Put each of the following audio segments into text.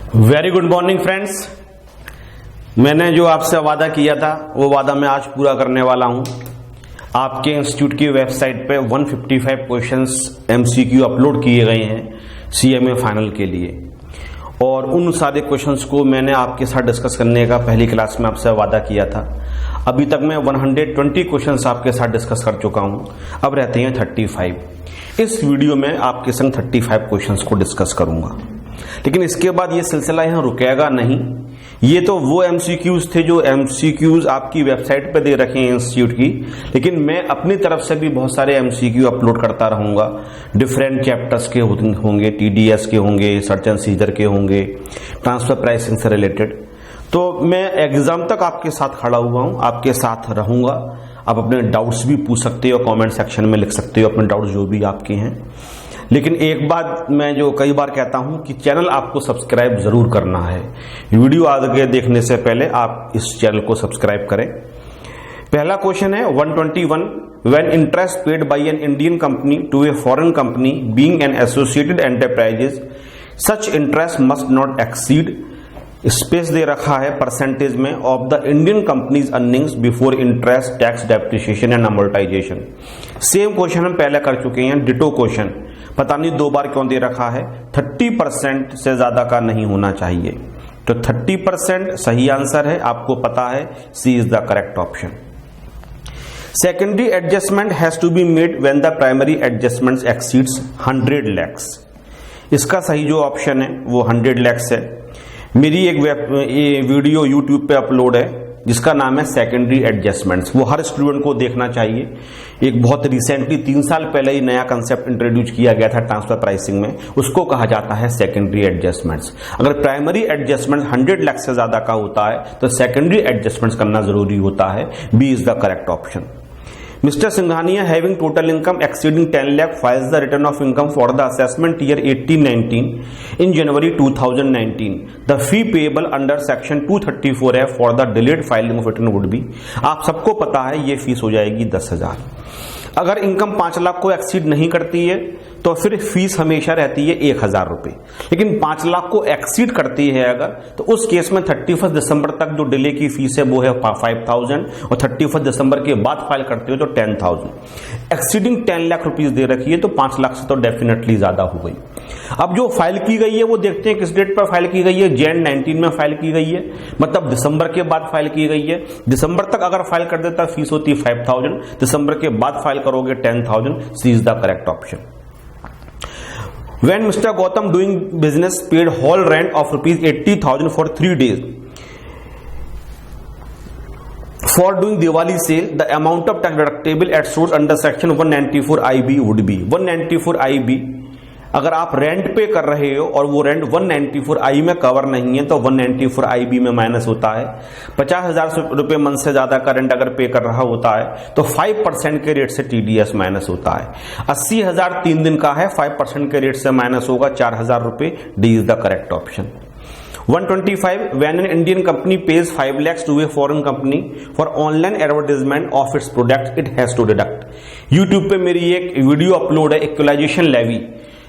Very good morning friends. मैंने जो आपसे वादा किया था वो वादा मैं आज पूरा करने वाला हूं। आपके इंस्टीट्यूट की वेबसाइट पे 155 क्वेश्चंस एमसीक्यू अपलोड किए गए हैं सीएमए फाइनल के लिए, और उन सारे क्वेश्चंस को मैंने आपके साथ डिस्कस करने का पहली क्लास में आपसे वादा किया था। अभी तक मैं 120 क्वेश्चंस आपके साथ डिस्कस कर चुका हूं, अब रहते हैं 35। इस वीडियो में आपके संग 35 क्वेश्चंस को डिस्कस करूंगा, लेकिन इसके बाद ये सिलसिला यहां रुकेगा नहीं। ये तो वो एमसीक्यूज थे जो एमसीक्यूज आपकी वेबसाइट पे दे रखे हैं इंस्टीट्यूट की, लेकिन मैं अपनी तरफ से भी बहुत सारे एमसीक्यू अपलोड करता रहूंगा। डिफरेंट चैप्टर्स के होंगे, टीडीएस के होंगे, सर्च एंड सीजर के होंगे, ट्रांसफर प्राइसिंग से रिलेटेड। तो मैं एग्जाम तक आपके साथ खड़ा हुआ हूं, आपके साथ रहूंगा। आप अपने डाउट्स भी पूछ सकते हो, कमेंट सेक्शन में लिख सकते हो अपने डाउट्स जो भी आपके हैं। लेकिन एक बात मैं जो कई बार कहता हूं कि चैनल आपको सब्सक्राइब जरूर करना है। वीडियो आगे देखने से पहले आप इस चैनल को सब्सक्राइब करें। पहला क्वेश्चन है 121। When interest paid by an Indian company to a foreign company being an associated enterprises, such interest must not exceed, space दे रखा है परसेंटेज में, of the Indian company's earnings before interest tax depreciation and amortisation. Same question हम पहले कर चुके हैं, ditto question, पता नहीं दो बार क्यों दे रखा है। 30% से ज्यादा का नहीं होना चाहिए, तो 30% सही आंसर है, आपको पता है C is the correct option. Secondary adjustment has to be made when the primary adjustment exceeds 100 lakhs। इसका सही जो ऑप्शन है वो 100 lakhs है। मेरी एक वीडियो यूट्यूब पे अपलोड है जिसका नाम है सेकेंडरी एडजस्टमेंट्स, वो हर स्टूडेंट को देखना चाहिए। एक बहुत रिसेंटली 3 साल पहले ही नया कंसेप्ट इंट्रोड्यूस किया गया था ट्रांसफर प्राइसिंग में, उसको कहा जाता है सेकेंडरी एडजस्टमेंट्स। अगर प्राइमरी एडजस्टमेंट 100 लाख से ज्यादा का होता है तो सेकेंडरी एडजस्टमेंट्स करना जरूरी होता है। B is the correct option. Mr. Singhania, having total income exceeding 10 lakh, files the return of income for the assessment year 18-19 in January 2019. The fee payable under section 234F for the delayed filing of return would be, आप सबको पता है ये fees हो जाएगी 10,000। अगर income 5 lakh को exceed नहीं करती है तो फिर फीस हमेशा रहती है 1,000 रुपए, लेकिन 5 लाख को एक्सीड करती है अगर, तो उस केस में 31 दिसंबर तक जो डिले की फीस है वो है 5,000, और 31 दिसंबर के बाद फाइल करते हो तो 10,000। एक्सीडिंग 10 लाख रुपीज दे रखी है तो 5 लाख से तो डेफिनेटली ज्यादा हो गई। अब जो फाइल की गई है वो देखते हैं किस डेट पर फाइल की गई है। Jan 19 में फाइल की गई है, मतलब दिसंबर के बाद फाइल की गई है। दिसंबर तक अगर फाइल कर देता फीस होती है 5,000, दिसंबर के बाद फाइल करोगे 10,000। C is the correct option. When Mr. Gautam doing business paid whole rent of rupees 80,000 for 3 days for doing Diwali sale, the amount of tax deductible at source under section 194 IB would be 194 IB। अगर आप rent पे कर रहे हो और वो rent 194 आई में cover नहीं है तो 194 IB में माइनस होता है। 50,000 रुपए मंथ से ज्यादा का रेंट अगर पे कर रहा होता है तो 5% के रेट से टीडीएस माइनस होता है। 80,000 3 दिन का है, 5% के रेट से माइनस होगा 4,000 रुपए। D is the correct option. 125 when an Indian company pays 5 lakhs to a foreign company for online advertisement of its product, it has to deduct। YouTube पे मेरी एक वीडियो अपलोड है, इक्वलाइजेशन लेवी।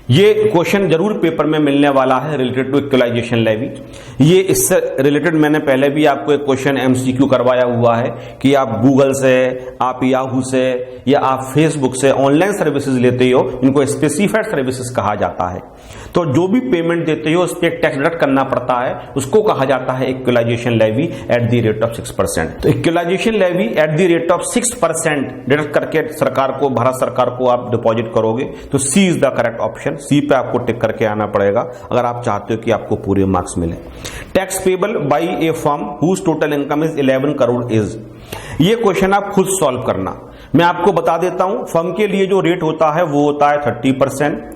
ये question जरूर paper में मिलने वाला है रिलेटेड टू इक्वलाइजेशन लेवी। ये इससे रिलेटेड मैंने पहले भी आपको एक क्वेश्चन एमसीक्यू करवाया हुआ है कि आप गूगल से, आप याहू से या आप फेसबुक से ऑनलाइन सर्विसेज लेते हो, इनको स्पेसिफाइड सर्विसेज कहा जाता है। तो जो भी पेमेंट देते हो उस पर टैक्स डिडक्ट करना पड़ता है, उसको कहा जाता है equalisation levy at the rate of 6%। तो equalisation levy at the rate of 6% deduct करके सरकार को, भारत सरकार को आप डिपॉजिट करोगे, तो सी इज द करेक्ट ऑप्शन। सी पे आपको टिक करके आना पड़ेगा अगर आप चाहते हो कि आपको पूरे मार्क्स मिले। Tax payable by a firm whose total income is 11 crore is, ये क्वेश्चन आप खुद सॉल्व करना। मैं आपको बता देता हूं, फर्म के लिए जो रेट होता है वो होता है 30%।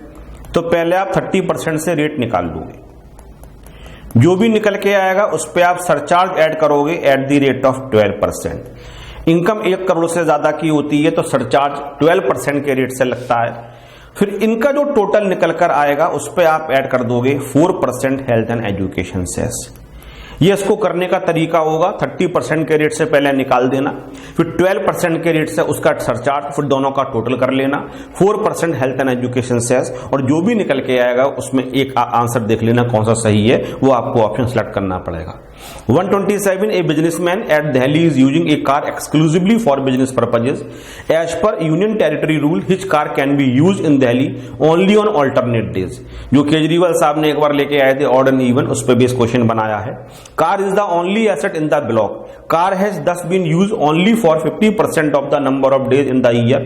तो पहले आप 30% से रेट निकाल दोगे, जो भी निकल के आएगा उस पर आप सरचार्ज ऐड करोगे eight the rate of 12%। Income 1 crore से ज्यादा की होती है तो सरचार्ज 12% के रेट से लगता है। फिर इनका जो टोटल निकल कर आएगा उस पर आप ऐड कर दोगे 4% हेल्थ एंड एजुकेशन सेस। ये इसको करने का तरीका होगा 30% के रेट से पहले निकाल देना, फिर 12% के रेट से उसका सरचार्ज, फिर दोनों का टोटल कर लेना, 4% हेल्थ एंड एजुकेशन सेस, और जो भी निकल के आएगा उसमें एक आंसर देख लेना कौन सा सही है, वो आपको ऑप्शन सेलेक्ट करना पड़ेगा। 127 a businessman at Delhi is using a car exclusively for business purposes as per union territory rule which car can be use in Delhi only on alternate days. जो केजरीवाल साहब ने एक बार लेके आए थे ऑड एंड इवन, उस पर बेस क्वेश्चन बनाया है। Car is the only asset in the block, car has thus been used only for 50% of the number of days in the year.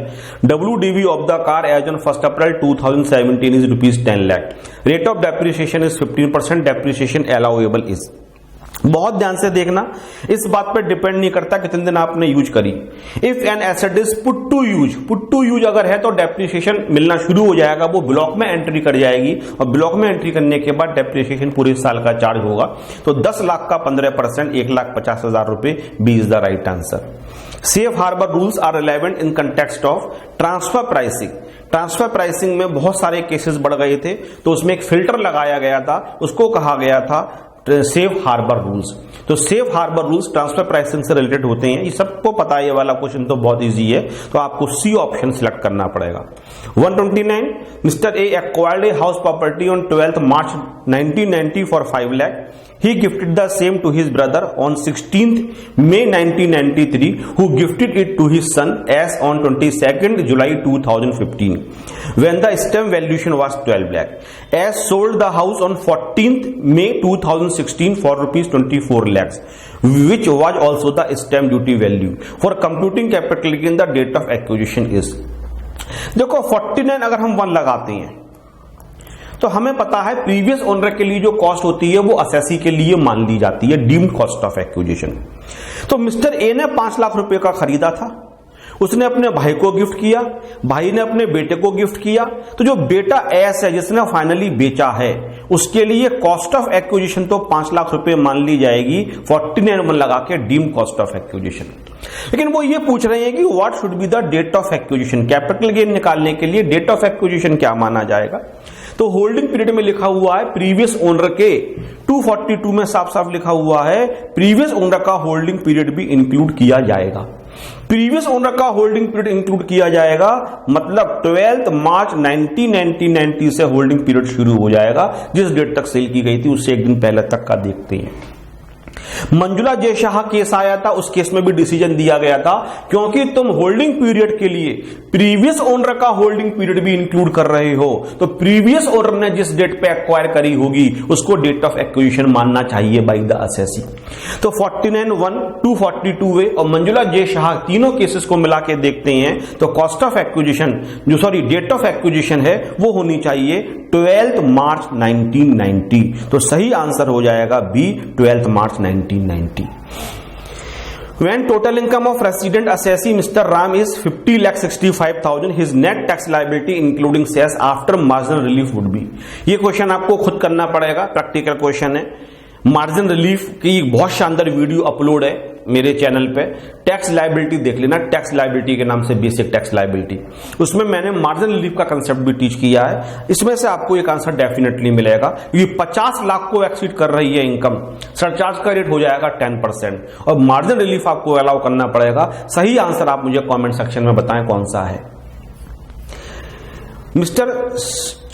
WDV of the car as on 1st April 2017 is rupees 10 lakh. Rate of depreciation is 15%. Depreciation allowable is. बहुत ध्यान से देखना, इस बात पर depend नहीं करता कितने दिन आपने यूज करी। If an asset is put to use अगर है तो डेप्रिसिएशन मिलना शुरू हो जाएगा, वो ब्लॉक में एंट्री कर जाएगी, और ब्लॉक में एंट्री करने के बाद डेप्रिसिएशन पूरे साल का चार्ज होगा। तो 10 लाख का 15%, 1,50,000 रुपए, B is the right answer. Safe harbour rules are relevant in context of transfer pricing. Transfer pricing में बहुत सारे केसेस बढ़ गए थे, तो उसमें एक फिल्टर लगाया गया था, उसको कहा गया था सेफ हार्बर रूल्स। तो safe harbour rules transfer pricing से रिलेटेड होते हैं, ये सबको पता है। ये वाला क्वेश्चन तो बहुत इजी है, तो आपको सी ऑप्शन सिलेक्ट करना पड़ेगा। 129 mister A acquired a house property on 12th March 1990 for 5 lakh. He gifted the same to his brother on 16th May 1993, who gifted it to his son as on 22nd July 2015, when the stamp valuation was 12 lakh. As sold the house on 14th May 2016 for rupees 24 lakhs, which was also the stamp duty value. For computing capital gain, the date of acquisition is. देखो 49 अगर हम 1 लगाते हैं तो हमें पता है previous owner के लिए जो कॉस्ट होती है वो असेसी के लिए मान ली जाती है, डीम्ड कॉस्ट ऑफ एक्विजिशन। तो मिस्टर ए ने 5 लाख रुपए का खरीदा था, उसने अपने भाई को गिफ्ट किया, भाई ने अपने बेटे को गिफ्ट किया। तो जो बेटा एस है जिसने फाइनली बेचा है, उसके लिए कॉस्ट ऑफ एक्विजिशन तो 5 लाख रुपए मान ली जाएगी 49 लगा के, डीम्ड कॉस्ट ऑफ एक्विजिशन। लेकिन वो ये पूछ रहे हैं कि what should be the date of acquisition. Capital gain निकालने के लिए डेट ऑफ एक्विजिशन क्या माना जाएगा। तो होल्डिंग पीरियड में लिखा हुआ है प्रीवियस ओनर के, 242 में साफ साफ लिखा हुआ है प्रीवियस ओनर का होल्डिंग पीरियड भी इंक्लूड किया जाएगा। प्रीवियस ओनर का होल्डिंग पीरियड इंक्लूड किया जाएगा, मतलब 12th March 1990 से होल्डिंग पीरियड शुरू हो जाएगा। जिस डेट तक सेल की गई थी उससे एक दिन पहले तक का देखते हैं। मंजुला जय शाह केस आया था, उस केस में भी डिसीजन दिया गया था, क्योंकि तुम होल्डिंग पीरियड के लिए प्रीवियस ओनर का होल्डिंग पीरियड भी इंक्लूड कर रहे हो, तो प्रीवियस ओनर ने जिस डेट पे एक्वायर करी होगी उसको डेट ऑफ एक्विजिशन मानना चाहिए बाय द असेसी। तो 49(1), 242A और मंजुला जय शाह तीनों केसेस को मिला के देखते हैं तो cost of acquisition date of acquisition है वो होनी चाहिए 12th March 1990। तो सही आंसर हो जाएगा B, 12th March 1990। When total income of resident assessee Mr. Ram is 50,65,000, his net tax liability including cess after marginal relief would be। ये question आपको खुद करना पड़ेगा, प्रैक्टिकल क्वेश्चन है। मार्जिन रिलीफ की बहुत शानदार वीडियो अपलोड है मेरे चैनल पे, टैक्स लायबिलिटी देख लेना, टैक्स लायबिलिटी के नाम से बेसिक टैक्स लायबिलिटी। उसमें मैंने मार्जिन रिलीफ का कंसेप्ट भी टीच किया है। इसमें से आपको एक आंसर डेफिनेटली मिलेगा। ये 50 लाख को एक्सीड कर रही है इनकम, सरचार्ज का रेट हो जाएगा 10% और मार्जिन रिलीफ आपको अलाउ करना पड़ेगा। सही आंसर आप मुझे कॉमेंट सेक्शन में बताएं कौन सा है। Mr.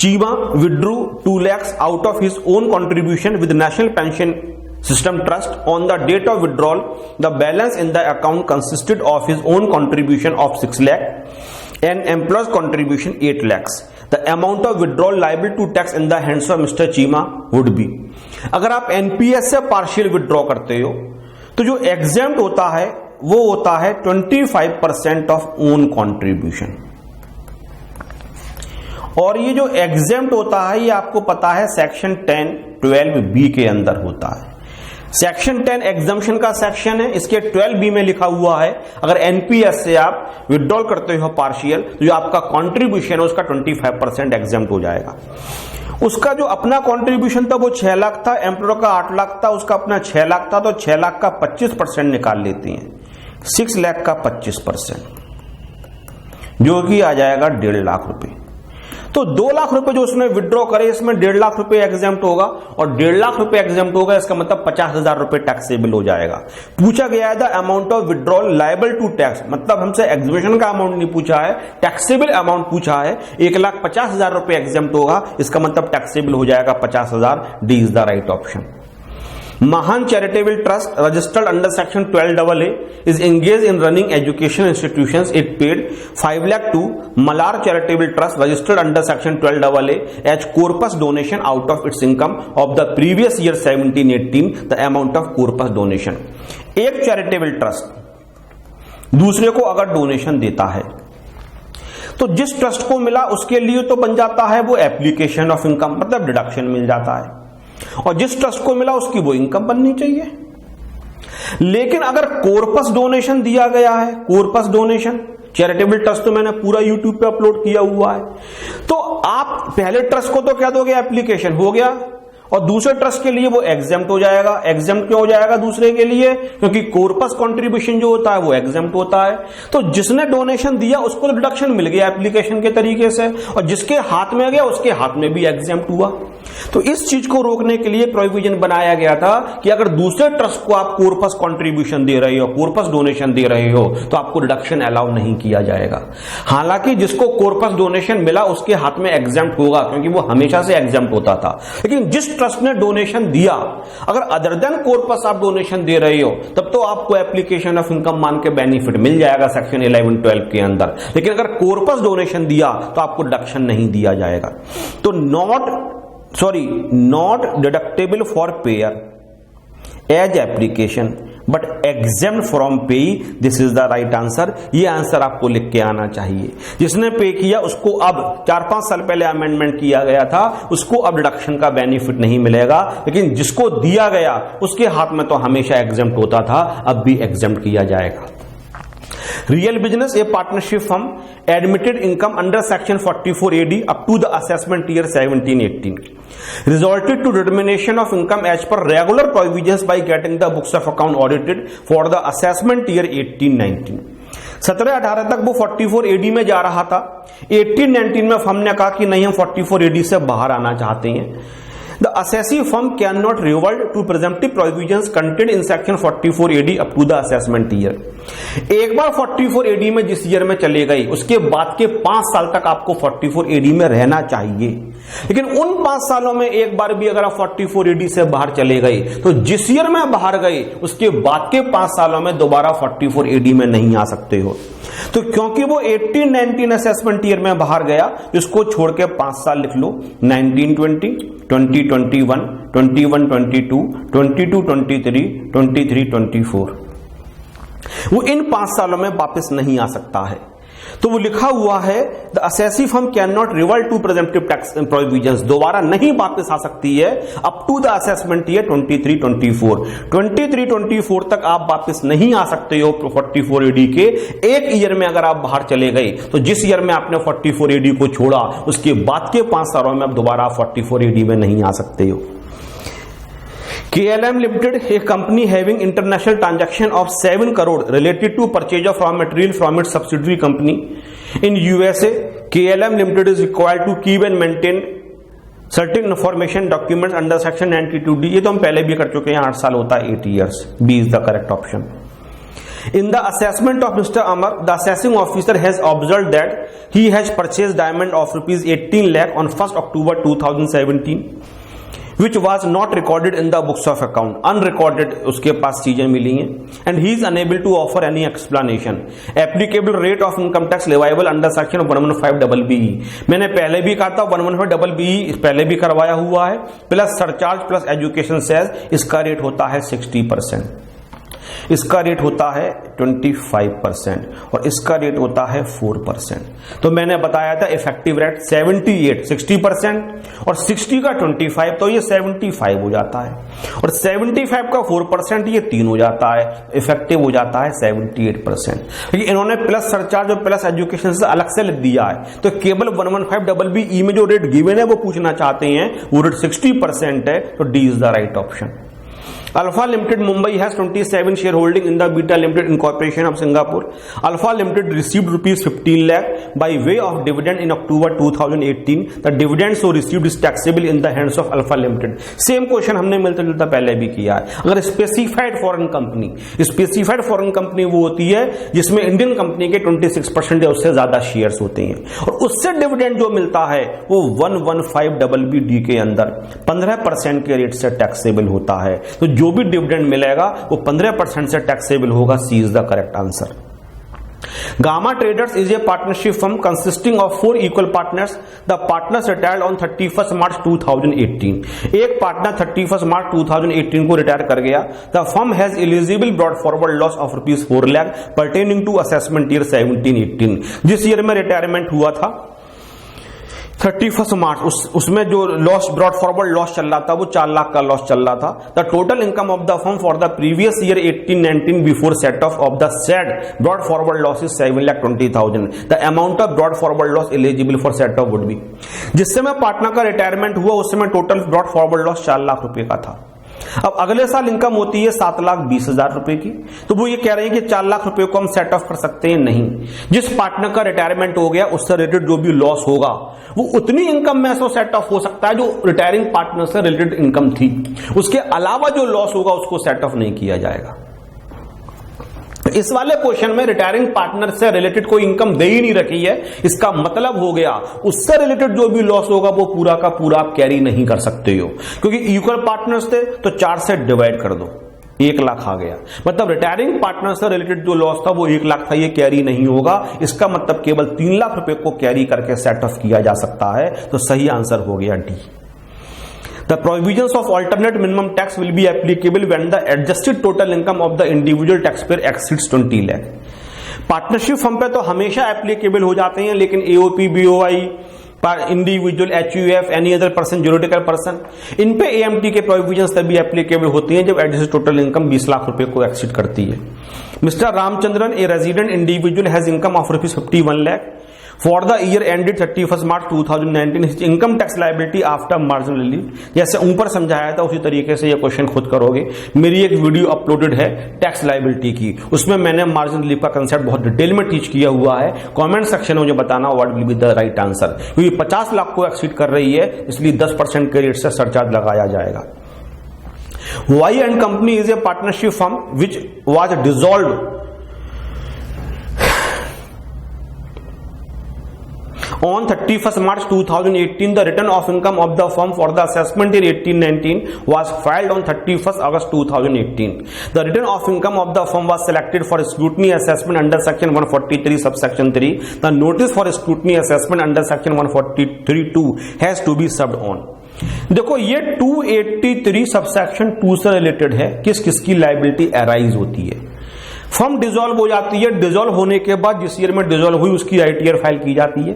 Chima withdrew 2 lakhs out of his own contribution with National Pension System Trust. On the date of withdrawal, the balance in the account consisted of his own contribution of 6 lakh and employee's contribution 8 lakhs. The amount of withdrawal liable to tax in the hands of Mr. Chima would be। अगर आप NPS से partial withdraw करते हो तो जो exempt होता है वो होता है 25% ऑफ ओन कॉन्ट्रीब्यूशन, और ये जो एग्जेम्प्ट होता है ये आपको पता है सेक्शन 10(12)B के अंदर होता है। सेक्शन 10 एग्जम्पशन का सेक्शन है, इसके 12B में लिखा हुआ है अगर एनपीएस से आप विड्रॉल करते हो पार्शियल तो जो आपका कॉन्ट्रीब्यूशन है उसका 25% एग्जेम्प्ट हो जाएगा। उसका जो अपना कॉन्ट्रीब्यूशन था वो 6 लाख था, एम्प्लॉयर का 8 लाख था, उसका अपना 6 लाख था, तो 6 लाख का 25% निकाल लेते हैं, 6 लाख का 25% जो कि आ जाएगा 1.5 लाख रुपए। तो 2 लाख रुपए जो उसने विड्रॉ करे, इसमें 1.5 लाख रुपए एग्जाम्प्ट होगा, और 1.5 लाख रुपए एग्जाम्प्ट होगा, इसका मतलब 50,000 रुपए टैक्सेबल हो जाएगा। पूछा गया है the amount of withdrawal liable to tax, मतलब हमसे एग्जीबिशन का अमाउंट नहीं पूछा है, टैक्सेबल अमाउंट पूछा है। 1,50,000 रुपए एग्जाम्प्ट होगा, इसका मतलब टैक्सेबल हो जाएगा 50,000। D is the right option. Mahan Charitable Trust registered under section 12AA is engaged in running education institutions. It paid 5 lakh to Malar Charitable Trust registered under section 12AA as corpus donation out of its income of the previous year 17-18 the amount of corpus donation। एक charitable trust दूसरे को अगर donation देता है तो जिस trust को मिला उसके लिए तो बन जाता है वो एप्लीकेशन ऑफ इनकम, मतलब डिडक्शन मिल जाता है, और जिस ट्रस्ट को मिला उसकी वो इनकम बननी चाहिए। लेकिन अगर कॉर्पस डोनेशन दिया गया है, कॉर्पस डोनेशन चैरिटेबल ट्रस्ट तो मैंने पूरा यूट्यूब पे अपलोड किया हुआ है, तो आप पहले ट्रस्ट को तो क्या दोगे, एप्लीकेशन हो गया, और दूसरे ट्रस्ट के लिए वो एग्जेम्प्ट हो जाएगा। एग्जेम्प्ट क्यों हो जाएगा दूसरे के लिए, क्योंकि कॉर्पस कंट्रीब्यूशन जो होता है वो एग्जेम्प्ट होता है। तो जिसने डोनेशन दिया उसको तो डिडक्शन मिल गया एप्लीकेशन के तरीके से, और जिसके हाथ में गया उसके हाथ में भी एग्जेम्प्ट हुआ। तो इस चीज को रोकने के लिए प्रोविजन बनाया गया था कि अगर दूसरे ट्रस्ट को आप कॉर्पस कंट्रीब्यूशन दे रहे हो, कॉर्पस डोनेशन दे रहे हो, तो आपको डिडक्शन अलाउ नहीं किया जाएगा। हालांकि जिसको कॉर्पस डोनेशन मिला उसके हाथ में एग्जेम्प्ट होगा, क्योंकि वो हमेशा से एग्जेम्प्ट होता था। लेकिन जिस ट्रस्ट ने डोनेशन दिया, अगर अदर देन कॉर्पस आप डोनेशन दे रहे हो, तब तो आपको एप्लीकेशन ऑफ इनकम मान के बेनिफिट मिल जाएगा सेक्शन 11-12 के अंदर। लेकिन अगर कॉर्पस डोनेशन दिया तो आपको डिडक्शन नहीं दिया जाएगा। तो not deductible for payer as application but exempt from pay, this is the right answer. ये आंसर आपको लिख के आना चाहिए। जिसने पे किया उसको अब 4-5 साल पहले अमेंडमेंट किया गया था, उसको अब डिडक्शन का बेनिफिट नहीं मिलेगा, लेकिन जिसको दिया गया उसके हाथ में तो हमेशा एग्जेम्प्ट होता था, अब भी एग्जेम्प्ट किया जाएगा। Real business, a partnership firm admitted income under section 44AD up to the assessment year 17-18 resulted to determination of income as per regular provisions by getting the books of account audited for the assessment year 18-19। 17-18 तक वो 44AD में जा रहा था। 18-19 में firm ने कहा कि नहीं, हम 44AD से बाहर आना चाहते हैं। The assessee firm cannot revert to presumptive provisions contained in section 44AD up to the assessment year। एक बार 44AD में जिस ईयर में चले गई, उसके बाद के 5 साल तक आपको 44AD में रहना चाहिए। लेकिन उन 5 सालों में एक बार भी अगर आप 44AD से बाहर चले गए, तो जिस ईयर में बाहर गए उसके बाद के 5 सालों में दोबारा 44AD में नहीं आ सकते हो। तो क्योंकि वो 18-19 असेसमेंट ईयर में बाहर गया, इसको छोड़ के 5 साल लिख लो, 19-20, 20-21, 21-22, 22-23, 23-24। वो इन 5 सालों में वापस नहीं आ सकता है। तो वो लिखा हुआ है the assessee firm can not revert to presumptive tax provisions, दोबारा नहीं वापस आ सकती है up to the assessment year 23-24। 23-24 तक आप वापस नहीं आ सकते हो 44AD के। एक ईयर में अगर आप बाहर चले गए, तो जिस ईयर में आपने 44AD को छोड़ा उसके बाद के 5 सालों में आप दोबारा 44AD में नहीं आ सकते हो। KLM Limited, a company having international transaction of 7 crore related to purchase of raw material from its subsidiary company in USA, KLM Limited is required to keep and maintain certain information documents under section 92D। ये तो हम पहले भी कर चुके हैं, 8 साल होता है, 8 years। B is the correct option। In the assessment of Mr. Amar, the assessing officer has observed that he has purchased diamond of rupees 18 lakh on 1st October 2017 which was not recorded in the books of account। unrecorded उसके पास चीजें मिली हैं, and he is unable to offer any explanation। applicable rate of income tax leviable under section 115BE। मैंने पहले भी कहा था 115BE पहले भी करवाया हुआ है, plus surcharge plus education cess, इसका रेट होता है 60%, इसका रेट होता है 25% और इसका रेट होता है 4%। तो मैंने बताया था इफेक्टिव रेट 78, 60% और 60 का 25, तो ये 75 हो जाता है, और 75 का 4% ये 3 हो जाता है, इफेक्टिव हो जाता है 78%। लेकिन इन्होंने प्लस सरचार्ज और प्लस एजुकेशन से अलग से लिख दिया है, तो केवल 115BE में जो रेट गिवन है वो पूछना चाहते हैं, वो रेट 60% है, तो D is the right option. Alpha Limited Mumbai has 27 shareholding in the Beta Limited Incorporation of Singapore. Alpha Limited received rupees 15 lakh by way of dividend in October 2018. The dividend so received is taxable in the hands of Alpha Limited. Same question हमने मिलता जुलता पहले भी किया है. अगर specified foreign company वो होती है जिसमें इंडियन कंपनी के 26% या उससे ज्यादा शेयर्स होते हैं और उससे डिविडेंड जो मिलता है वो 115BB के अंदर 15% के रेट से टैक्सेबल होता है. तो जो भी डिविडेंड मिलेगा वो 15% से टैक्सेबल होगा. C is the correct answer. Gamma Traders is a partnership firm consisting of 4 equal partners. The partners retired on 31st March 2018. एक पार्टनर 31st March 2018 को रिटायर कर गया. The firm has eligible brought forward loss of rupees 4 lakh pertaining to assessment year 17-18. जिस year में retirement हुआ था 31 मार्च उसमें जो लॉस ब्रॉट फॉरवर्ड लॉस चल रहा था वो 4 लाख का लॉस चल रहा था. The total income of the firm for the previous year 18-19 before set of the said brought forward loss is 7,20,000. The amount of brought forward loss eligible for set of would be. जिस समय partner का retirement हुआ उस समय total brought forward loss 4 lakh रुपए का था. अब अगले साल इनकम होती है 7,20,000 रुपए की. तो वो ये कह रहे हैं कि 4 लाख रुपए को हम सेट ऑफ कर सकते हैं. नहीं, जिस पार्टनर का रिटायरमेंट हो गया उससे रिलेटेड जो भी लॉस होगा वो उतनी इनकम में से सेट ऑफ हो सकता है जो रिटायरिंग पार्टनर से रिलेटेड इनकम थी. उसके अलावा जो लॉस होगा उसको सेट ऑफ नहीं किया जाएगा. इस वाले क्वेश्चन में रिटायरिंग पार्टनर से रिलेटेड कोई इनकम दे ही नहीं रखी है. इसका मतलब हो गया उससे रिलेटेड जो भी लॉस होगा वो पूरा का पूरा आप कैरी नहीं कर सकते हो क्योंकि इक्वल पार्टनर्स थे तो 4 से डिवाइड कर दो 1 लाख आ गया. मतलब रिटायरिंग पार्टनर से रिलेटेड जो लॉस था वो 1 लाख था, ये कैरी नहीं होगा. इसका मतलब केवल 3 लाख रुपए को कैरी करके सेट ऑफ किया जा सकता है. तो सही आंसर हो गया D. The provisions of alternate minimum tax will be applicable when the adjusted total income of the individual taxpayer exceeds 20 lakh. Partnership firm पे तो हमेशा एप्लीकेबल हो जाते हैं लेकिन AOP, BOI, individual, HUF, any other person, juridical person, इन पे AMT के प्रोविजंस तभी एप्लीकेबल होती हैं जब एडजस्टेड टोटल इनकम 20 लाख रुपए को एक्सीड करती है. Mister Ramachandran, a resident individual, has income of ₹51 lakh. For the year ended 31st March 2019, his income tax liability after marginal relief. जैसे ऊपर समझाया था उसी तरीके से ये क्वेश्चन खुद करोगे. मेरी एक वीडियो अपलोडेड है टैक्स लाइबिलिटी की, उसमें मैंने मार्जिनल रिलीफ का कंसेप्ट बहुत डिटेल में टीच किया हुआ है. कमेंट सेक्शन में मुझे बताना what will be the right answer. क्योंकि 50 लाख को एक्सीड कर रही है इसलिए 10% के रेट से सरचार्ज लगाया जाएगा. Y and company is a partnership firm which was dissolved on 31st March 2018. The return of income of the firm for the assessment year 18-19 was filed on 31st August 2018. The return of income of the firm was selected for scrutiny assessment under section 143 subsection 3. The notice for scrutiny assessment under section 143(2) has to be served on. देखो ये 283 subsection 2 से related है. किस किसकी liability arise होती है. Firm dissolve हो जाती है. डिसॉल्व होने के बाद जिस ईयर में डिसॉल्व हुई उसकी आईटीआर फाइल की जाती है.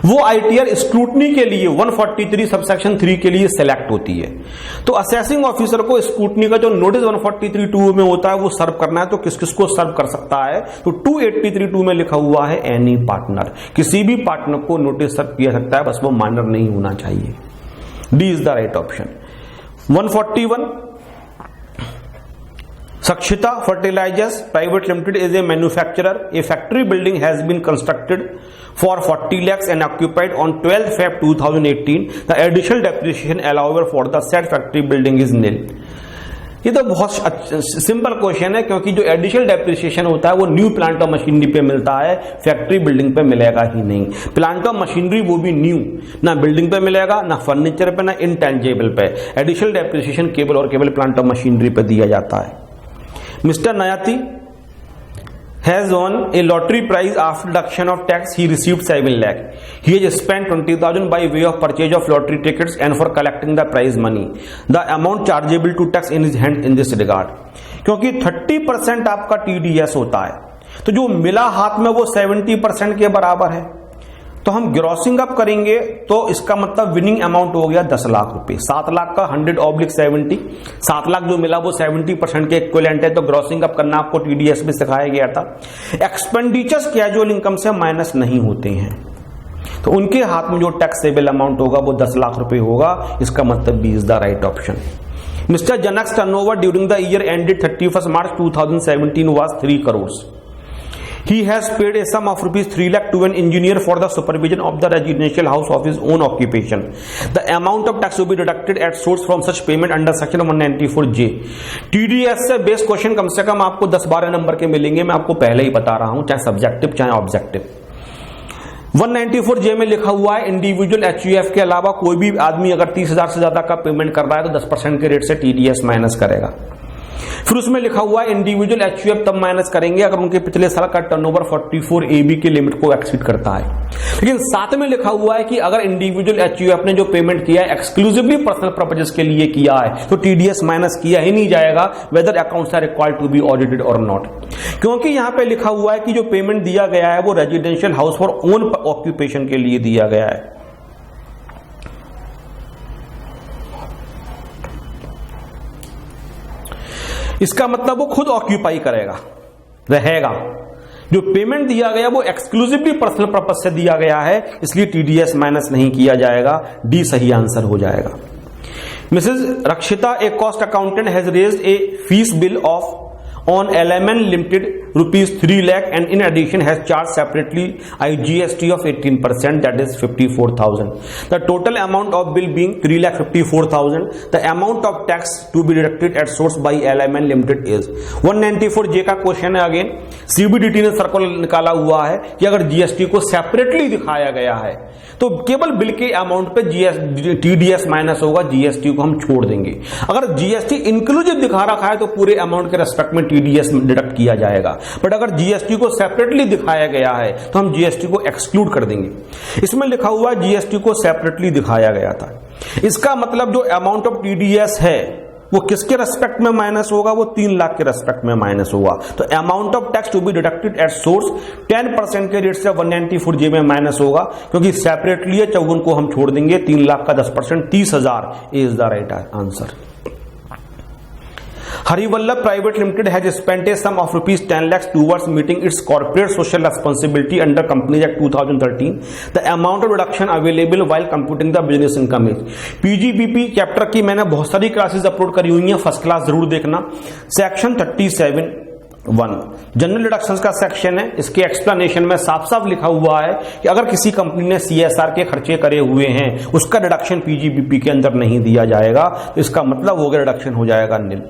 वो आईटीआर स्क्रूटनी के लिए 143 सबसेक्शन 3 के लिए सेलेक्ट होती है. तो असेसिंग ऑफिसर को स्क्रूटनी का जो नोटिस 143(2) में होता है वो सर्व करना है. तो किस किस को सर्व कर सकता है. तो 283(2) में लिखा हुआ है एनी पार्टनर. किसी भी पार्टनर को नोटिस सर्व किया सकता है, बस वो माइनर नहीं होना चाहिए. D is the right option. 141 Sakshita Fertilizers Private Limited is a manufacturer. A factory building has been constructed for 40 lakhs and occupied on 12th Feb 2018. The additional depreciation allowable for the said factory building is nil. ये तो बहुत simple question है क्योंकि जो additional depreciation होता है वो new plant और मशीनरी पे मिलता है, फैक्ट्री बिल्डिंग पे मिलेगा ही नहीं. प्लांट और मशीनरी वो भी न्यू, ना बिल्डिंग पे मिलेगा, ना फर्नीचर पे, ना इंटेंजिबल पे. एडिशनल डेप्रिसिएशन केवल और केवल प्लांट और मशीनरी पे दिया जाता है. Mr. Nayati has won a lottery prize after deduction of tax. He received 7 lakh. He has spent 20,000 by way of purchase of lottery tickets and for collecting the prize money. The amount chargeable to tax in his hand in this regard. क्योंकि 30% आपका TDS होता है तो जो मिला हाथ में वो 70% के बराबर है. तो हम ग्रॉसिंग अप करेंगे तो इसका मतलब विनिंग अमाउंट हो गया 10 लाख रुपए. 7 लाख का 100/70, 7 लाख जो मिला वो 70% के इक्विवेलेंट है. तो ग्रॉसिंग अप करना आपको टीडीएस में सिखाया गया था. एक्सपेंडिचर्स कैजुअल इनकम से माइनस नहीं होते हैं तो उनके हाथ में जो टैक्सेबल अमाउंट होगा वो 10 लाख रुपए होगा. इसका मतलब B is the right option. Mr. Janak's turnover during the year ended 31st March 2017 was 3 crores. He has paid a sum of rupees 3 lakh to an engineer for the supervision of the residential house of his own occupation. The amount of tax will be deducted at source from such payment under section 194J. TDS से base question कम से कम आपको 10-12 number के मिलेंगे, मैं आपको पहले ही बता रहा हूं, चाहे सब्जेक्टिव चाहे ऑब्जेक्टिव। 194J में लिखा हुआ है इंडिविजुअल एचयूएफ के अलावा कोई भी आदमी अगर 30,000 से ज्यादा का पेमेंट कर रहा है तो 10% के रेट से टीडीएस माइनस करेगा। फिर उसमें लिखा हुआ है इंडिविजुअल एचयूएफ तब माइनस करेंगे अगर उनके पिछले साल का टर्नओवर 44 AB की लिमिट को एक्सीड करता है। लेकिन साथ में लिखा हुआ है कि अगर इंडिविजुअल एचयूएफ ने जो पेमेंट किया है एक्सक्लूसिवली पर्सनल पर्पसेस के लिए किया है तो टीडीएस माइनस किया ही नहीं जाएगा, whether accounts are required to be audited और नॉट। क्योंकि यहां पे लिखा हुआ है कि जो पेमेंट दिया गया है वो residential house for own occupation के लिए दिया गया है। इसका मतलब वो खुद ऑक्यूपाई करेगा, रहेगा। जो पेमेंट दिया गया वो एक्सक्लूसिवली पर्सनल पर्पस से दिया गया है, इसलिए टीडीएस माइनस नहीं किया जाएगा। डी सही आंसर हो जाएगा। Mrs Rakshita, a cost accountant, has raised a fee bill of on LMN Limited rupees 3 lakh and in addition has charged separately IGST of 18%, that is 54,000. The total amount of bill being 3,54,000. The amount of tax to be deducted at source by LMN Limited is 194J का question है। Again CBDT ने circular निकाला हुआ है कि अगर GST को separately दिखाया गया है तो केवल बिल के अमाउंट पे टीडीएस माइनस होगा, जीएसटी को हम छोड़ देंगे। अगर जीएसटी इंक्लूसिव दिखा रखा है तो पूरे अमाउंट के रेस्पेक्ट में टीडीएस डिडक्ट किया जाएगा, बट अगर जीएसटी को सेपरेटली दिखाया गया है तो हम जीएसटी को एक्सक्लूड कर देंगे। इसमें लिखा हुआ है जीएसटी को सेपरेटली दिखाया गया था, इसका मतलब जो अमाउंट ऑफ टीडीएस है वो किसके रेस्पेक्ट में माइनस होगा, वो 3 लाख के रेस्पेक्ट में माइनस होगा। तो amount of tax to be deducted at source 10% के रेट से 194J में माइनस होगा, क्योंकि सेपरेटली है 54 को हम छोड़ देंगे। 3 लाख का 10% 30,000 is the right answer. Hariwallabh Private Limited has spent a sum of rupees 10 lakhs towards meeting its corporate social responsibility under Companies Act 2013. The amount of deduction available while computing the business income is PGBP chapter की मैंने बहुत सारी classes upload करी हुई हैं, first class जरूर देखना। Section 37(1) general deductions का सेक्शन है। इसके एक्सप्लेनेशन में साफ साफ लिखा हुआ है कि अगर किसी कंपनी ने सीएसआर के खर्चे करे हुए हैं उसका डिडक्शन पीजीबीपी के अंदर नहीं दिया जाएगा, तो इसका मतलब हो गया डिडक्शन हो जाएगा निल।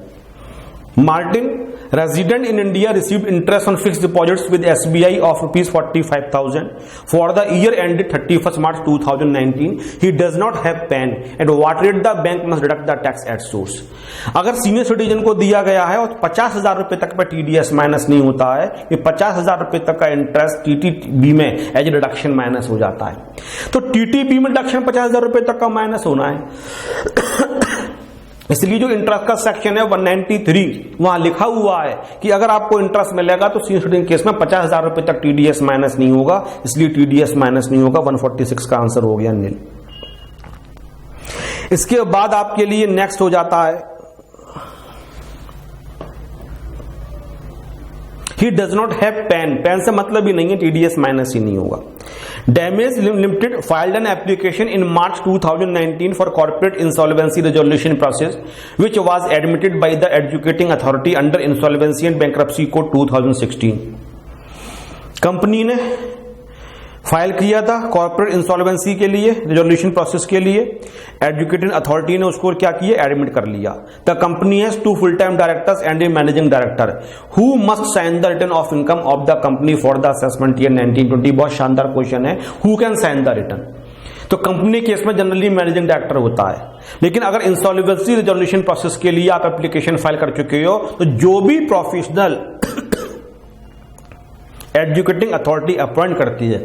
Martin, resident in India, received interest on fixed deposits with SBI of rupees 45,000 for the year ended 31st March 2019. He does not have PAN. At what rate the bank must deduct the tax at source? अगर senior citizen को दिया गया है और 50,000 रुपए तक पर TDS minus नहीं होता है, ये 50,000 रुपए तक का इंटरेस्ट टीटीबी में एज डिडक्शन माइनस हो जाता है। तो टीटीबी में डिडक्शन 50,000 रुपए तक का माइनस होना है। इसलिए जो इंटरेस्ट का सेक्शन है 193 वहां लिखा हुआ है कि अगर आपको इंटरेस्ट मिलेगा तो सीनियर सिटीजन केस में 50,000 रुपए तक टीडीएस माइनस नहीं होगा, इसलिए टीडीएस माइनस नहीं होगा। 146 का आंसर हो गया नील। इसके बाद आपके लिए नेक्स्ट हो जाता है he does not have pan. Pan से मतलब ही नहीं है, टीडीएस माइनस ही नहीं होगा। Damage limited filed an application in March 2019 for corporate insolvency resolution process which was admitted by the adjudicating authority under Insolvency and Bankruptcy Code 2016। Company ने file किया था corporate insolvency के लिए, रेजोल्यूशन प्रोसेस के लिए। Adjudicating authority ने उसको क्या किया, एडमिट कर लिया। The company has 2 full time directors and a managing director who must sign the return of income of the company for the assessment year 1920। बहुत शानदार क्वेश्चन है, who can sign the return. तो company case में generally managing director होता है, लेकिन अगर insolvency resolution process के लिए आप एप्लीकेशन फाइल कर चुके हो तो जो भी प्रोफेशनल एडजुकेटिंग अथॉरिटी अपॉइंट करती है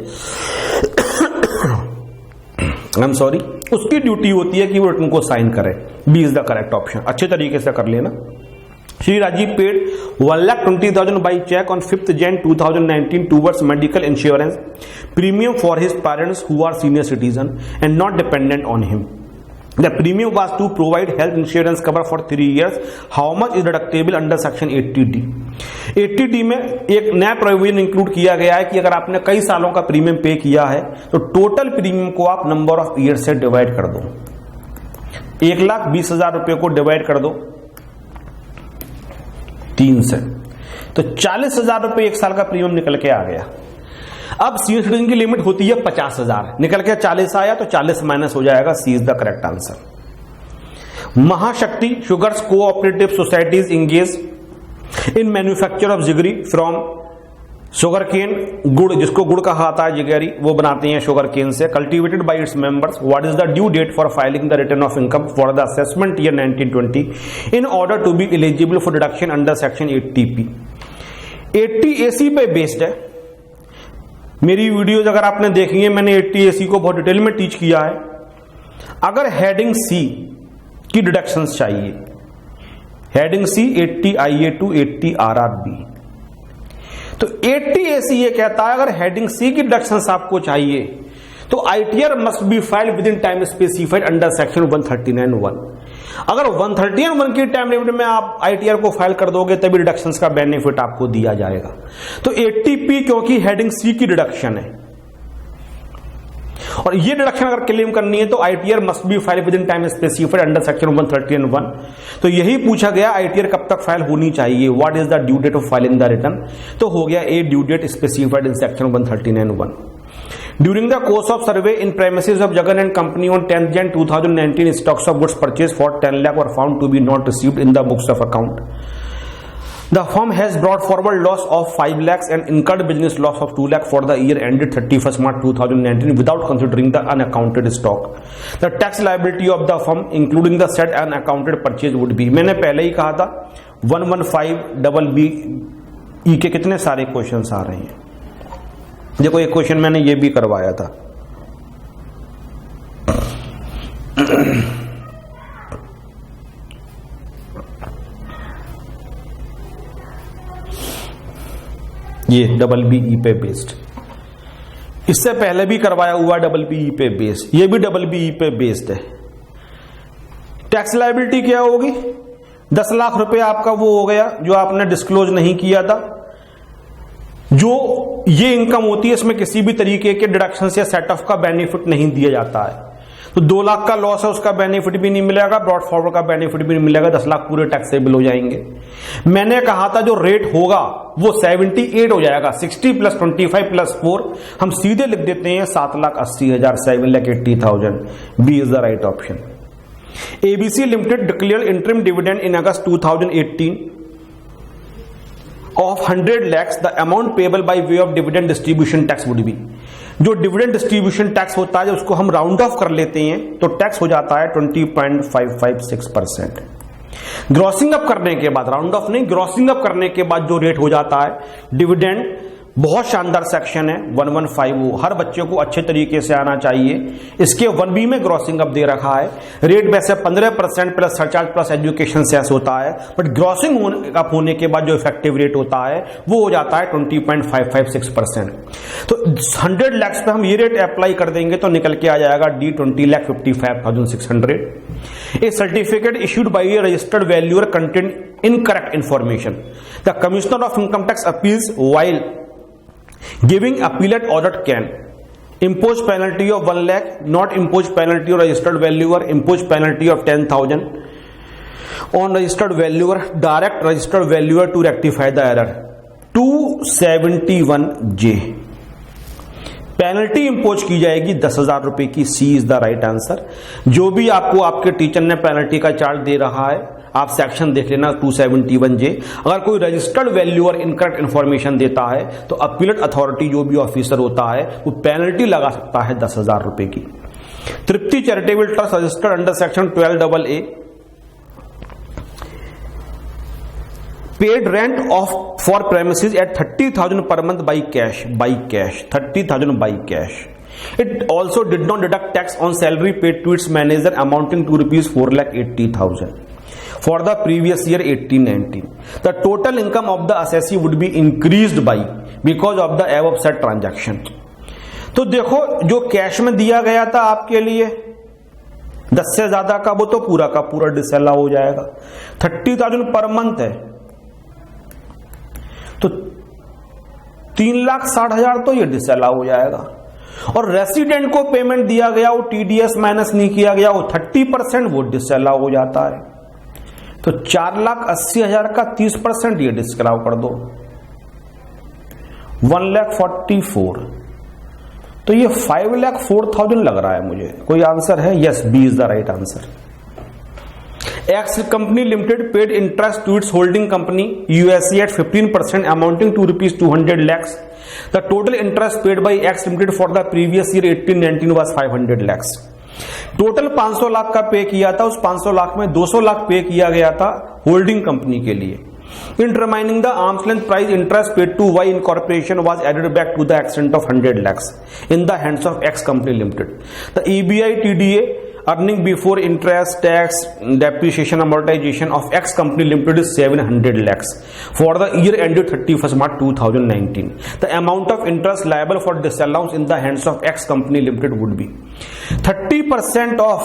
उसकी ड्यूटी होती है कि वो रिटर्न को साइन करे। B is the correct option. अच्छे तरीके से कर लेना। Shri Rajiv paid 1,20,000 by check on 5th Jan 2019 towards medical insurance premium for his parents who are senior citizen and not dependent on him. The premium was to provide health insurance cover for 3 years. How much is deductible under section 80D? 80D में एक नया provision include किया गया है कि अगर आपने कई सालों का प्रीमियम पे किया है तो टोटल प्रीमियम को आप नंबर ऑफ ईयर से डिवाइड कर दो। 1,20,000 रुपए को डिवाइड कर दो 3 से, तो 40,000 रुपए एक साल का प्रीमियम निकल के आ गया। अब सीनियर सिटीजन की लिमिट होती है 50,000, निकल के 40 आया तो 40 माइनस हो जाएगा, सी इज द करेक्ट आंसर। महाशक्ति sugars cooperative societies engage in manufacture of जिगरी फ्रॉम शुगर केन, गुड़ जिसको गुड़ कहा आता है जिगरी, वो बनाते हैं शुगर केन से, cultivated by its members. What is the due date for filing the return of income for the assessment year 1920 in order to be eligible for deduction under section 80P। 80AC पे based है। मेरी videos अगर आपने देखी है, मैंने 80AC को बहुत डिटेल में टीच किया है। अगर हेडिंग सी की डिडक्शंस चाहिए, heading C 80IA to 80RRB, तो 80AC ये कहता है अगर हेडिंग सी की डिडक्शंस आपको चाहिए तो ITR must be filed with in time specified under section 139(1). अगर 139(1) की टाइम लिमिट में आप ITR को फाइल कर दोगे तभी डिडक्शंस का बेनिफिट आपको दिया जाएगा। तो 80P क्योंकि हेडिंग सी की डिडक्शन है और ये डिडक्शन अगर क्लेम करनी है तो ITR must be file with in time specified under section 139(1). तो यही पूछा गया ITR कब तक फाइल होनी चाहिए, what is the due date of filing the return, तो हो गया a due date specified in section 139(1). During the course of survey in premises of Jagan and Company on 10th Jan 2019, stocks of goods purchased for 10 lakh were found to be not received in the books of account. The firm has brought forward loss of 5 lakhs and incurred business loss of 2 lakh for the year ended 31st March 2019 without considering the unaccounted stock. The tax liability of the firm including the said unaccounted purchase would be, मैंने पहले ही कहा था 115BB के कितने सारे questions आ रहे हैं। देखो एक क्वेश्चन मैंने ये भी करवाया था, ये BBE पे बेस्ड, इससे पहले भी करवाया हुआ BBE पे बेस्ड, ये भी BBE पे बेस्ड है। टैक्स लायबिलिटी क्या होगी, 10 लाख रुपए आपका वो हो गया जो आपने डिस्क्लोज नहीं किया था। जो ये इनकम होती है इसमें किसी भी तरीके के डिडक्शन या सेट ऑफ का बेनिफिट नहीं दिया जाता है, तो 2 लाख का लॉस है उसका बेनिफिट भी नहीं मिलेगा, ब्रॉड फॉरवर्ड का बेनिफिट भी नहीं मिलेगा, 10 लाख पूरे टैक्सेबल हो जाएंगे। मैंने कहा था जो रेट होगा वो 78 हो जाएगा, 60 + 25 + 4 हम सीधे लिख देते हैं 7,80,000, 7,80,000। B is the right option. ABC limited declare interim dividend in August 2018 of 100 lakhs, the amount payable by way of dividend distribution tax would be। जो डिविडेंड डिस्ट्रीब्यूशन टैक्स होता है उसको हम राउंड ऑफ कर लेते हैं तो टैक्स हो जाता है 20.556%। ग्रॉसिंग अप करने के बाद, राउंड ऑफ नहीं, ग्रॉसिंग अप करने के बाद जो रेट हो जाता है डिविडेंड, बहुत शानदार सेक्शन है 115, हर बच्चे को अच्छे तरीके से आना चाहिए। इसके 1B में ग्रॉसिंग अप दे रखा है, रेट वैसे 15% plus surcharge plus education cess होता है, बट ग्रॉसिंग अप होने के बाद जो इफेक्टिव रेट होता है वो हो जाता है 20.556%। तो 100 लाख पे हम ये रेट अप्लाई कर देंगे तो निकल के आ जाएगा D 20,55,600। A certificate issued by A registered valuer content incorrect information, the commissioner of income tax appeals while giving appellate audit can impose penalty of 1 lakh, not impose penalty on registered valuer, impose penalty of 10,000 on registered valuer, direct registered valuer to rectify the error। 271J penalty impose की जाएगी 10,000 रुपए की, सी is the right answer. जो भी आपको आपके teacher ने penalty का चार्ज दे रहा है आप सेक्शन देख लेना 271J। अगर कोई रजिस्टर्ड वैल्यू और इनकरेक्ट इंफॉर्मेशन देता है तो अपीलेट अथॉरिटी जो भी ऑफिसर होता है वो पेनल्टी लगा सकता है 10,000 रुपए की। Tripti charitable trust registered under section 12AA paid rent of for premises at 30,000 per month by cash 30,000 by cash। It also did not deduct tax on salary paid to its manager amounting to rupees 4,80,000 for the previous year 18-19। The total income of the assessee would be increased by because of the above said transaction। तो देखो जो cash में दिया गया था आपके लिए 10 से ज्यादा का वो तो पूरा का पूरा डिसअलाउ हो जाएगा। 30,000 पर मंथ है तो 3,60,000 तो ये डिसअलाउ हो जाएगा। और रेसिडेंट को पेमेंट दिया गया, वो टीडीएस माइनस नहीं किया गया, वो 30%, वो डिसअलाउ हो जाता है। तो 4,80,000 का 30% ये डिसअलाउ कर दो, 1,44,000। तो ये 5,04,000 लग रहा है मुझे। कोई आंसर है? Yes, B is the right answer. X company limited paid interest to its holding company USA at 15% amounting to rupees 200 lakhs. The total interest paid by X limited for the previous year 18-19 was 500 lakhs. Total 500 lakh का पे किया था, उस 500 लाख में 200 लाख पे किया गया था होल्डिंग कंपनी के लिए। In determining the arm's length price, interest paid to Y Incorporation was added back to the extent of 100 lakhs in the hands of X company limited. The EBI TDA earning before interest, tax, depreciation, amortization of X company limited is 700 lakhs for the year ended 31st March 2019. The amount of interest liable for disallowance in the hands of X company limited would be 30% of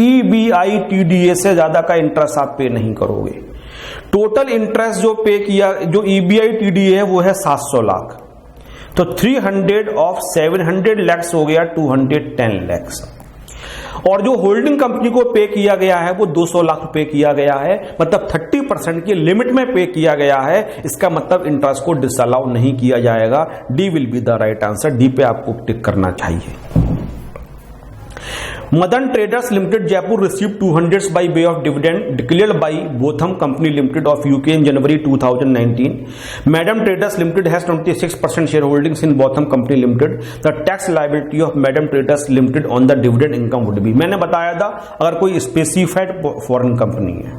EBI TDA से ज्यादा का interest आप पे नहीं करोगे। Total interest जो पे किया, जो EBI TDA है, वो है 700 लाख। तो 300 ऑफ 700 लैक्स हो गया 210 लैक्स। और जो होल्डिंग कंपनी को पे किया गया है वो 200 लाख पे किया गया है, मतलब 30% की लिमिट में पे किया गया है। इसका मतलब इंटरेस्ट को डिसअलाउ नहीं किया जाएगा। D will be the right answer. D पे आपको टिक करना चाहिए। Madan Traders Limited Jaipur received 200 by way of dividend declared by Botham Company Limited of UK in January 2019. Madam Traders Limited has 26% shareholdings in Botham Company Limited. The tax liability of Madam Traders Limited on the dividend income would be, मैंने बताया था अगर कोई specified foreign company है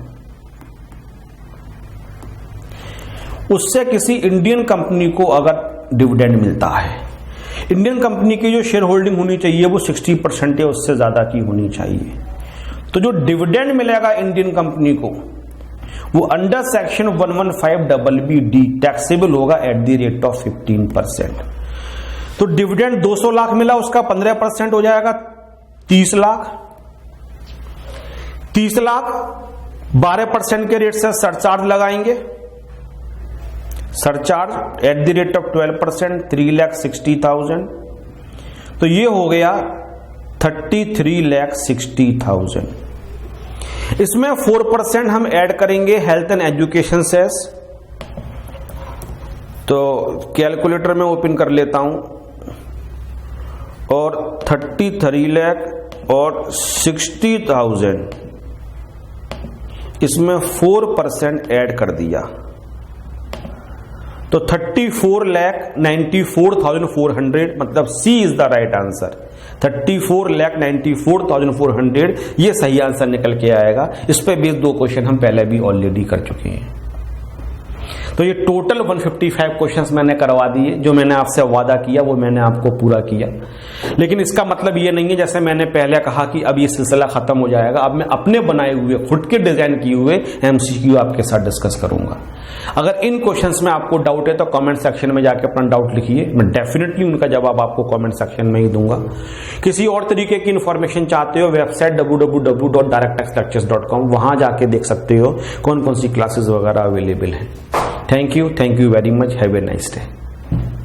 उससे किसी Indian company को अगर डिविडेंड मिलता है, इंडियन कंपनी की जो शेयर होल्डिंग होनी चाहिए वो 60% है, उससे ज्यादा की होनी चाहिए। तो जो डिविडेंड मिलेगा इंडियन कंपनी को वो अंडर सेक्शन 115BB टैक्सेबल होगा एट द रेट ऑफ 15%। तो डिविडेंड 200 लाख मिला, उसका 15% हो जाएगा 30 लाख। 30 लाख 12% के रेट से सरचार्ज लगाएंगे, surcharge at the rate of 12%, 3,60,000। तो ये हो गया 33,60,000। इसमें 4% हम ऐड करेंगे हेल्थ एंड एजुकेशन सेस। तो कैलकुलेटर में ओपन कर लेता हूं और 33 लाख और 60,000 इसमें 4% ऐड कर दिया तो 34,94,400, मतलब सी इज द राइट आंसर। 34,94,400 ये सही आंसर निकल के आएगा। इस पे बेस 2 क्वेश्चन हम पहले भी ऑलरेडी कर चुके हैं। तो ये टोटल 155 क्वेश्चंस मैंने करवा दिए। जो मैंने आपसे वादा किया वो मैंने आपको पूरा किया। लेकिन इसका मतलब ये नहीं है जैसे मैंने पहले कहा कि अब ये सिलसिला खत्म हो जाएगा। अब मैं अपने बनाए हुए खुद के डिजाइन किए हुए MCQ आपके साथ डिस्कस करूंगा। अगर इन क्वेश्चंस में आपको डाउट है तो कमेंट सेक्शन में जाके अपना डाउट लिखिए, मैं डेफिनेटली उनका जवाब आपको कमेंट सेक्शन में ही दूंगा। किसी और तरीके की इंफॉर्मेशन चाहते हो, वेबसाइट www.directxlectures.com, वहां जाके देख सकते हो कौन कौन सी क्लासेस वगैरह अवेलेबल है। Thank you very much, have a nice day.